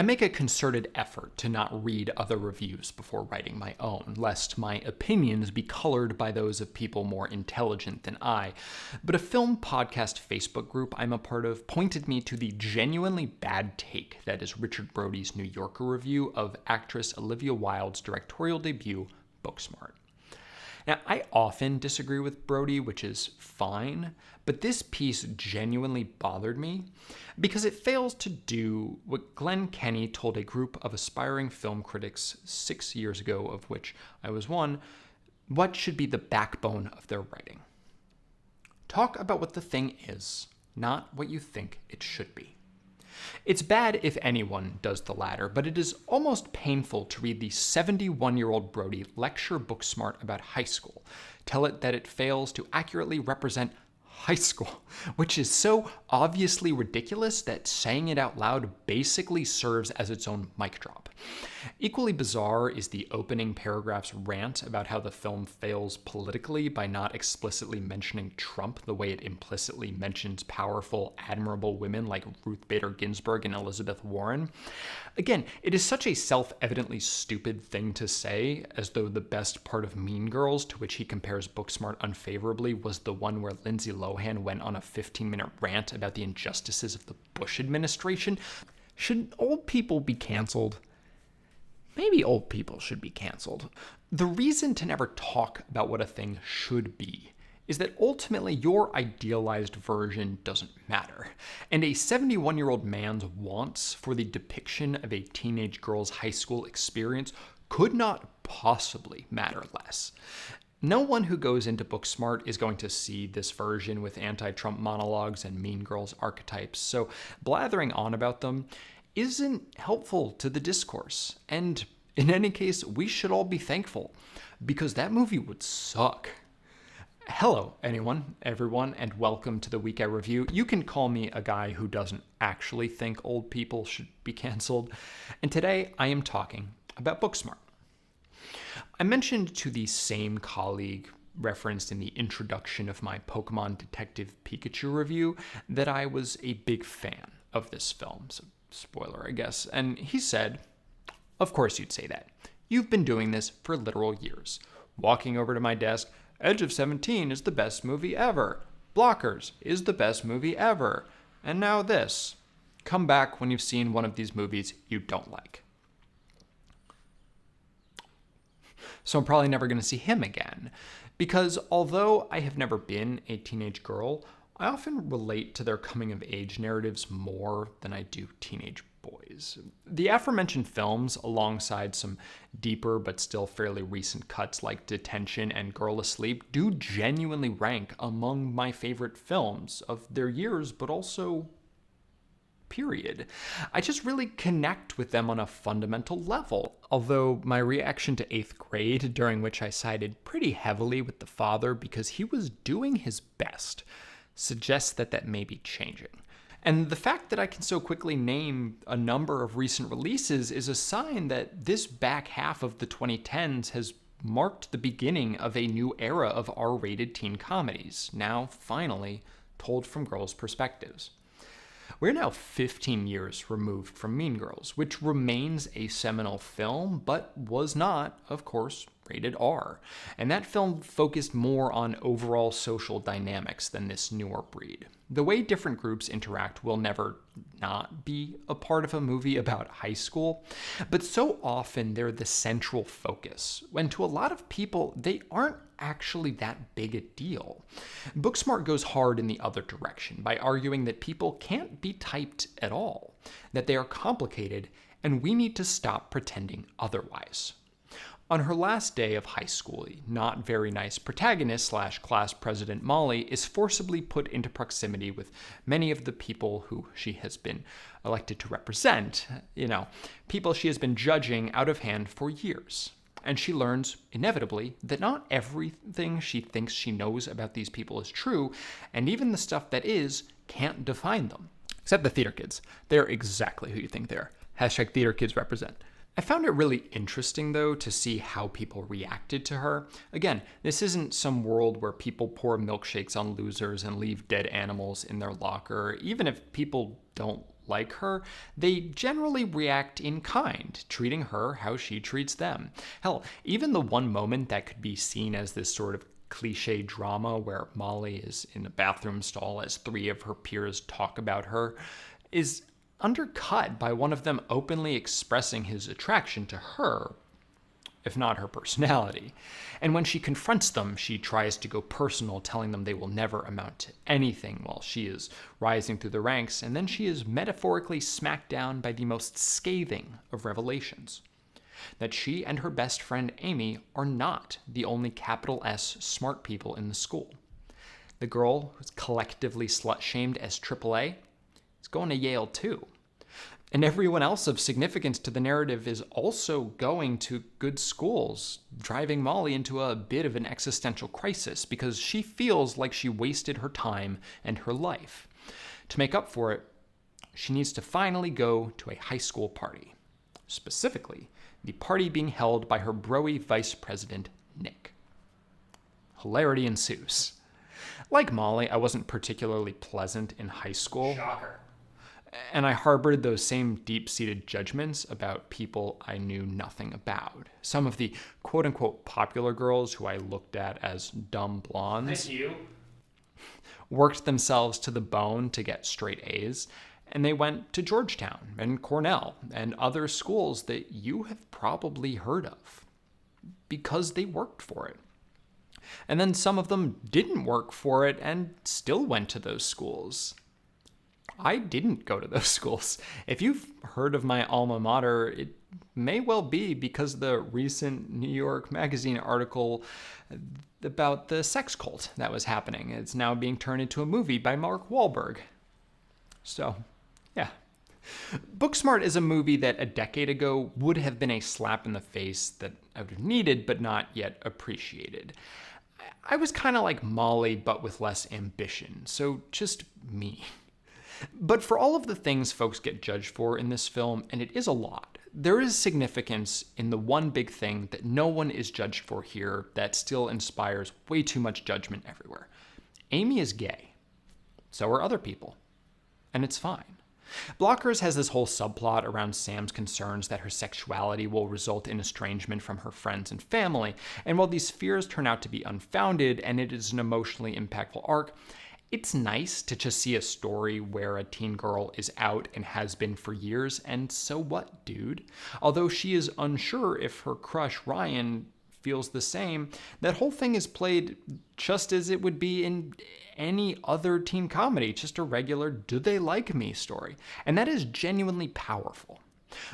I make a concerted effort to not read other reviews before writing my own, lest my opinions be colored by those of people more intelligent than I. But a film podcast Facebook group I'm a part of pointed me to the genuinely bad take that is Richard Brody's New Yorker review of actress Olivia Wilde's directorial debut, Booksmart. Now, I often disagree with Brody, which is fine, but this piece genuinely bothered me because it fails to do what Glenn Kenny told a group of aspiring film critics 6 years ago, of which I was one, what should be the backbone of their writing. Talk about what the thing is, not what you think it should be. It's bad if anyone does the latter, but it is almost painful to read the 71-year-old Brody lecture Booksmart about high school, tell it that it fails to accurately represent high school, which is so obviously ridiculous that saying it out loud basically serves as its own mic drop. Equally bizarre is the opening paragraph's rant about how the film fails politically by not explicitly mentioning Trump the way it implicitly mentions powerful, admirable women like Ruth Bader Ginsburg and Elizabeth Warren. Again, it is such a self-evidently stupid thing to say, as though the best part of Mean Girls, to which he compares Booksmart unfavorably, was the one where Lindsay Lohan went on a 15-minute rant about the injustices of the Bush administration. Should old people be canceled? Maybe old people should be canceled. The reason to never talk about what a thing should be is that ultimately your idealized version doesn't matter, and a 71-year-old man's wants for the depiction of a teenage girl's high school experience could not possibly matter less. No one who goes into Booksmart is going to see this version with anti-Trump monologues and Mean Girls archetypes, so blathering on about them isn't helpful to the discourse. And in any case, we should all be thankful, because that movie would suck. Hello, everyone, and welcome to the Week I Review. You can call me a guy who doesn't actually think old people should be canceled. And today I am talking about Booksmart. I mentioned to the same colleague referenced in the introduction of my Pokemon Detective Pikachu review that I was a big fan of this film. So, spoiler, I guess. And he said, "Of course you'd say that. You've been doing this for literal years. Walking over to my desk, Edge of 17 is the best movie ever. Blockers is the best movie ever. And now this. Come back when you've seen one of these movies you don't like." So I'm probably never going to see him again, because although I have never been a teenage girl, I often relate to their coming-of-age narratives more than I do teenage boys. The aforementioned films, alongside some deeper but still fairly recent cuts like Detention and Girl Asleep, do genuinely rank among my favorite films of their years, but also period. I just really connect with them on a fundamental level. Although my reaction to 8th grade, during which I sided pretty heavily with the father because he was doing his best, suggests that that may be changing. And the fact that I can so quickly name a number of recent releases is a sign that this back half of the 2010s has marked the beginning of a new era of R-rated teen comedies, now finally told from girls' perspectives. We're now 15 years removed from Mean Girls, which remains a seminal film, but was not, of course, rated R. And that film focused more on overall social dynamics than this newer breed. The way different groups interact will never not be a part of a movie about high school, but so often they're the central focus, when to a lot of people, they aren't actually that big a deal. Booksmart goes hard in the other direction by arguing that people can't be typed at all, that they are complicated, and we need to stop pretending otherwise. On her last day of high school, not very nice protagonist / class president Molly is forcibly put into proximity with many of the people who she has been elected to represent, people she has been judging out of hand for years. And she learns, inevitably, that not everything she thinks she knows about these people is true, and even the stuff that is can't define them. Except the theater kids. They're exactly who you think they are. #theater kids represent. I found it really interesting, though, to see how people reacted to her. Again, this isn't some world where people pour milkshakes on losers and leave dead animals in their locker. Even if people don't like her, they generally react in kind, treating her how she treats them. Hell, even the one moment that could be seen as this sort of cliche drama where Molly is in a bathroom stall as three of her peers talk about her is undercut by one of them openly expressing his attraction to her, if not her personality. And when she confronts them, she tries to go personal, telling them they will never amount to anything while she is rising through the ranks, and then she is metaphorically smacked down by the most scathing of revelations. That she and her best friend Amy are not the only capital S smart people in the school. The girl who's collectively slut-shamed as AAA is going to Yale too. And everyone else of significance to the narrative is also going to good schools, driving Molly into a bit of an existential crisis because she feels like she wasted her time and her life. To make up for it, she needs to finally go to a high school party. Specifically, the party being held by her broy vice president, Nick. Hilarity ensues. Like Molly, I wasn't particularly pleasant in high school. Shocker. And I harbored those same deep-seated judgments about people I knew nothing about. Some of the quote-unquote popular girls who I looked at as dumb blondes worked themselves to the bone to get straight A's, and they went to Georgetown and Cornell and other schools that you have probably heard of because they worked for it. And then some of them didn't work for it and still went to those schools. I didn't go to those schools. If you've heard of my alma mater, it may well be because of the recent New York Magazine article about the sex cult that was happening. It's now being turned into a movie by Mark Wahlberg. So, yeah. Booksmart is a movie that a decade ago would have been a slap in the face that I would have needed but not yet appreciated. I was kind of like Molly, but with less ambition, so just me. But for all of the things folks get judged for in this film, and it is a lot, there is significance in the one big thing that no one is judged for here that still inspires way too much judgment everywhere. Amy is gay. So are other people. And it's fine. Blockers has this whole subplot around Sam's concerns that her sexuality will result in estrangement from her friends and family, and while these fears turn out to be unfounded and it is an emotionally impactful arc, it's nice to just see a story where a teen girl is out and has been for years, and so what, dude? Although she is unsure if her crush Ryan feels the same, that whole thing is played just as it would be in any other teen comedy, just a regular do they like me story. And that is genuinely powerful.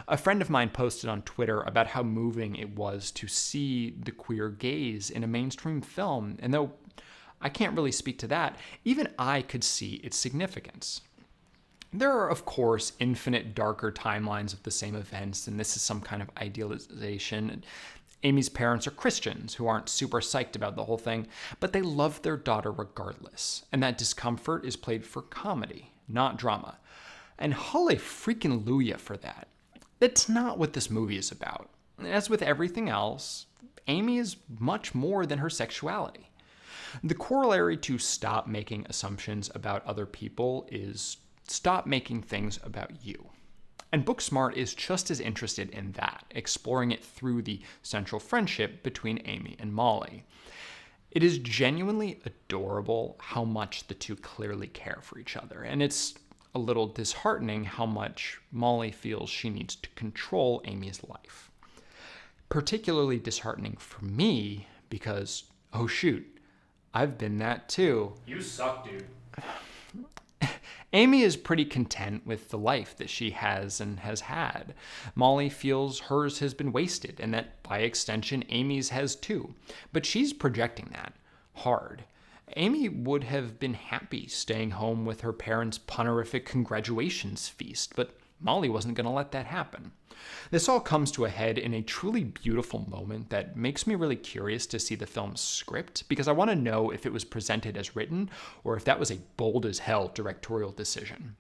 A friend of mine posted on Twitter about how moving it was to see the queer gaze in a mainstream film, and though I can't really speak to that, even I could see its significance. There are, of course, infinite darker timelines of the same events, and this is some kind of idealization. Amy's parents are Christians who aren't super psyched about the whole thing, but they love their daughter regardless, and that discomfort is played for comedy, not drama. And holy freaking Luya for that. That's not what this movie is about. As with everything else, Amy is much more than her sexuality. The corollary to stop making assumptions about other people is stop making things about you. And Booksmart is just as interested in that, exploring it through the central friendship between Amy and Molly. It is genuinely adorable how much the two clearly care for each other, and it's a little disheartening how much Molly feels she needs to control Amy's life. Particularly disheartening for me because, oh shoot, I've been that too. You suck, dude. Amy is pretty content with the life that she has and has had. Molly feels hers has been wasted and that, by extension, Amy's has too. But she's projecting that hard. Amy would have been happy staying home with her parents' punerific congratulations feast, but Molly wasn't going to let that happen. This all comes to a head in a truly beautiful moment that makes me really curious to see the film's script, because I want to know if it was presented as written or if that was a bold as hell directorial decision.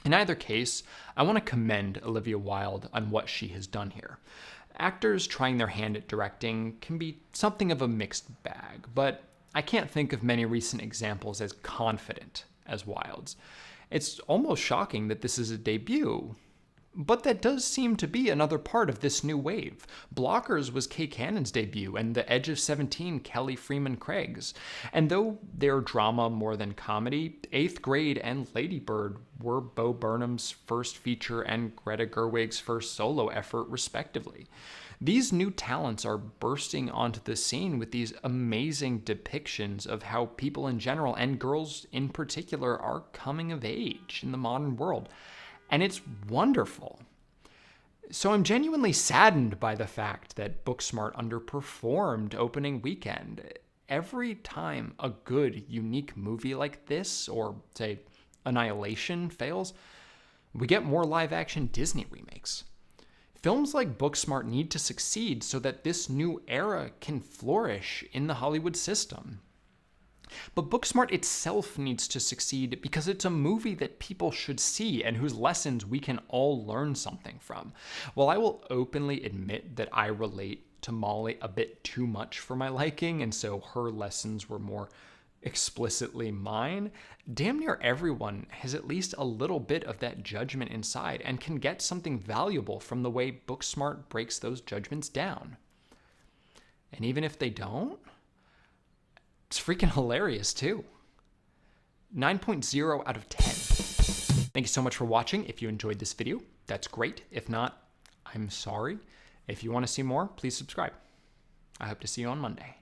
In either case, I want to commend Olivia Wilde on what she has done here. Actors trying their hand at directing can be something of a mixed bag, but I can't think of many recent examples as confident as Wilde's. It's almost shocking that this is a debut, but that does seem to be another part of this new wave. Blockers was Kay Cannon's debut, and The Edge of 17, Kelly Freeman Craig's. And though they're drama more than comedy, Eighth Grade and Lady Bird were Bo Burnham's first feature and Greta Gerwig's first solo effort, respectively. These new talents are bursting onto the scene with these amazing depictions of how people in general, and girls in particular, are coming of age in the modern world. And it's wonderful. So I'm genuinely saddened by the fact that Booksmart underperformed opening weekend. Every time a good, unique movie like this, or say Annihilation, fails, we get more live-action Disney remakes. Films like Booksmart need to succeed so that this new era can flourish in the Hollywood system. But Booksmart itself needs to succeed because it's a movie that people should see and whose lessons we can all learn something from. While I will openly admit that I relate to Molly a bit too much for my liking, and so her lessons were more explicitly mine, damn near everyone has at least a little bit of that judgment inside and can get something valuable from the way Booksmart breaks those judgments down. And even if they don't, it's freaking hilarious too. 9.0 out of 10. Thank you so much for watching. If you enjoyed this video, that's great. If not, I'm sorry. If you want to see more, please subscribe. I hope to see you on Monday.